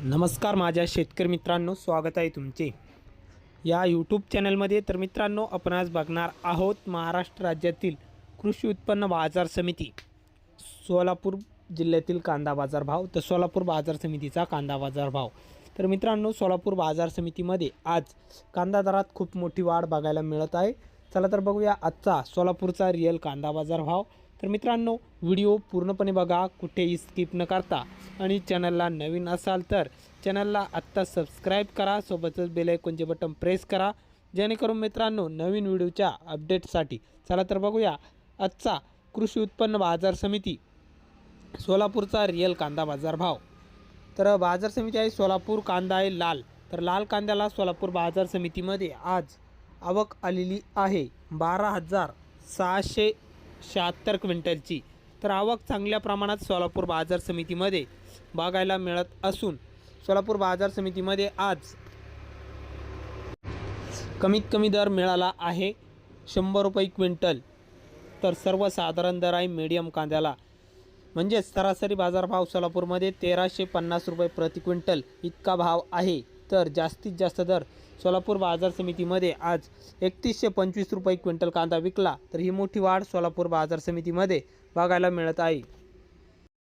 नमस्कार माझ्या शेतकरी मित्रांनो, स्वागत आहे तुमचे या यूट्यूब चॅनलमध्ये। तर मित्रांनो, आपण आज बघणार आहोत महाराष्ट्र राज्यातील कृषी उत्पन्न बाजार समिती सोलापूर जिल्ह्यातील कांदा बाजार भाव। तर सोलापूर बाजार समितीचा कांदा बाजार भाव। तर मित्रांनो, सोलापूर बाजार समितीमध्ये आज कांदा दरात खूप मोठी वाढ बघायला मिळत आहे। चला तर बघूया आजचा सोलापूरचा रिअल कांदा बाजार भाव। तर मित्रांनो, व्हिडिओ पूर्णपणे बघा, कुठेही स्किप न करता। आणि चॅनलला नवीन असाल तर चॅनलला आत्ता सबस्क्राईब करा, सोबतच बेल आयकॉनचे बटन प्रेस करा, जेणेकरून मित्रांनो नवीन व्हिडिओच्या अपडेटसाठी। चला तर बघूया आजचा कृषी उत्पन्न बाजार समिती सोलापूरचा रिअल कांदा बाजार भाव। तर बाजार समिती आहे सोलापूर, कांदा आहे लाल। तर लाल कांद्याला सोलापूर बाजार समितीमध्ये आज आवक आलेली आहे 12,676 क्विंटलची। तर आवक चांगल्या प्रमाणात सोलापूर बाजार समितीमध्ये बघायला मिळत असून सोलापूर बाजार समितीमध्ये आज कमीत कमी दर मिळाला आहे 100 रुपये क्विंटल। तर सर्वसाधारण दर आहे मीडियम कांद्याला, म्हणजे सरासरी बाजारभाव सोलापूरमध्ये 1350 रुपये प्रति क्विंटल इतका भाव आहे। तर जास्तीत जास्त दर सोलापूर बाजार समितीमध्ये आज 3125 रुपये क्विंटल कांदा विकला। तर ही मोठी वाढ सोलापूर बाजार समितीमध्ये बघायला मिळत आहे।